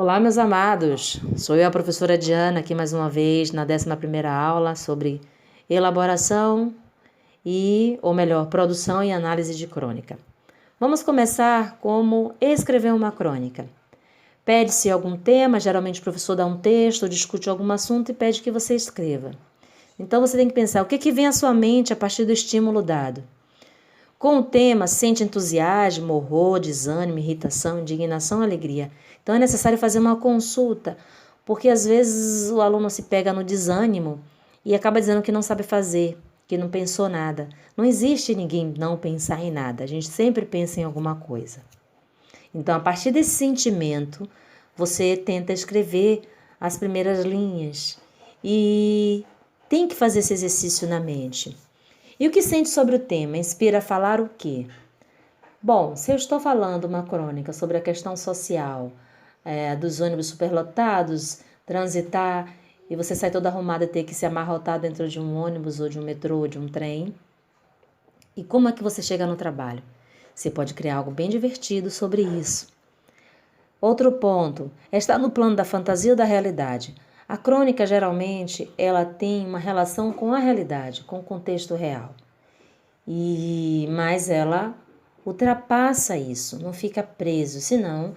Olá, meus amados. Sou eu, a professora Diana, aqui mais uma vez na 11ª aula sobre elaboração ou melhor, produção e análise de crônica. Vamos começar como escrever uma crônica. Pede-se algum tema, geralmente o professor dá um texto, discute algum assunto e pede que você escreva. Então você tem que pensar o que vem à sua mente a partir do estímulo dado. Com o tema, sente entusiasmo, horror, desânimo, irritação, indignação, alegria. Então é necessário fazer uma consulta, porque às vezes o aluno se pega no desânimo e acaba dizendo que não sabe fazer, que não pensou nada. Não existe ninguém não pensar em nada, a gente sempre pensa em alguma coisa. Então, a partir desse sentimento, você tenta escrever as primeiras linhas e tem que fazer esse exercício na mente. E o que sente sobre o tema? Inspira a falar o quê? Bom, se eu estou falando uma crônica sobre a questão social, dos ônibus superlotados, transitar e você sai toda arrumada e ter que se amarrotar dentro de um ônibus ou de um metrô ou de um trem. E como é que você chega no trabalho? Você pode criar algo bem divertido sobre isso. Outro ponto, está no plano da fantasia ou da realidade? A crônica, geralmente, ela tem uma relação com a realidade, com o contexto real. Mas ela ultrapassa isso, não fica preso, senão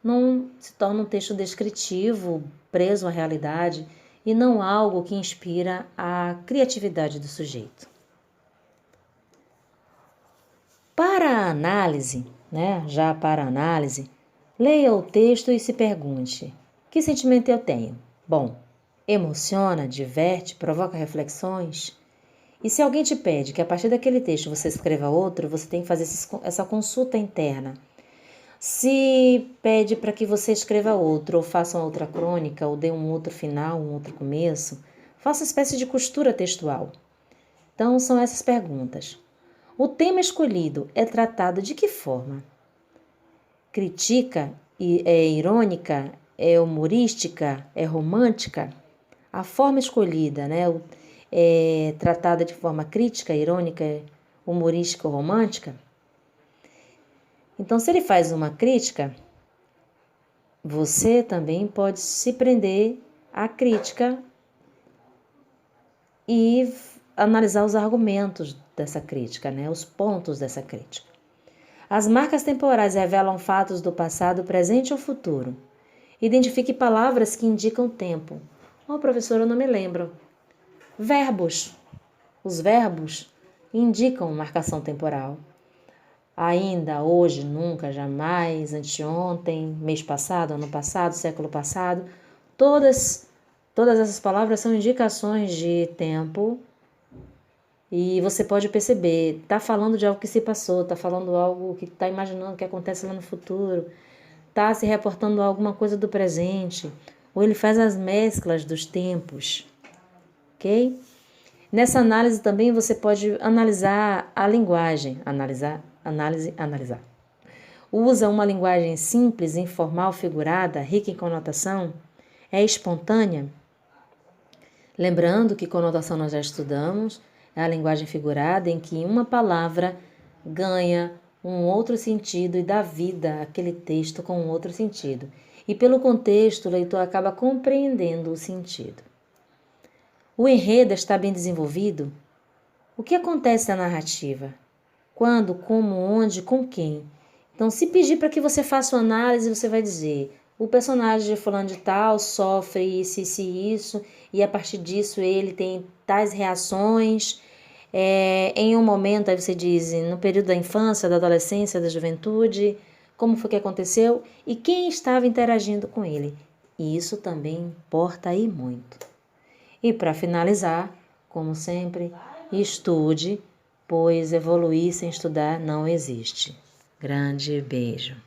não se torna um texto descritivo, preso à realidade e não algo que inspira a criatividade do sujeito. Para a análise, leia o texto e se pergunte: que sentimento eu tenho? Bom, emociona, diverte, provoca reflexões? E se alguém te pede que a partir daquele texto você escreva outro, você tem que fazer essa consulta interna. Se pede para que você escreva outro, ou faça uma outra crônica, ou dê um outro final, um outro começo, faça uma espécie de costura textual. Então, são essas perguntas. O tema escolhido é tratado de que forma? Critica? É irônica? É humorística? É romântica? A forma escolhida, é tratada de forma crítica, irônica, humorística ou romântica? Então, se ele faz uma crítica, você também pode se prender à crítica e analisar os argumentos dessa crítica, os pontos dessa crítica. As marcas temporais revelam fatos do passado, presente ou futuro. Identifique palavras que indicam tempo. Professor, eu não me lembro. Verbos. Os verbos indicam marcação temporal. Ainda, hoje, nunca, jamais, anteontem, mês passado, ano passado, século passado. Todas essas palavras são indicações de tempo e você pode perceber, está falando de algo que se passou, está falando algo que está imaginando que acontece lá no futuro, está se reportando a alguma coisa do presente, ou ele faz as mesclas dos tempos, ok? Nessa análise também você pode analisar a linguagem, analisar. Usa uma linguagem simples, informal, figurada, rica em conotação? É espontânea? Lembrando que conotação nós já estudamos, é a linguagem figurada em que uma palavra ganha um outro sentido e dá vida àquele texto com um outro sentido. E pelo contexto, o leitor acaba compreendendo o sentido. O enredo está bem desenvolvido? O que acontece na narrativa? Quando, como, onde, com quem? Então, se pedir para que você faça uma análise, você vai dizer: o personagem de fulano de tal sofre isso, isso e isso, e a partir disso ele tem tais reações. Em um momento, aí você diz, no período da infância, da adolescência, da juventude, como foi que aconteceu e quem estava interagindo com ele. E isso também importa aí muito. E para finalizar, como sempre, estude, pois evoluir sem estudar não existe. Grande beijo.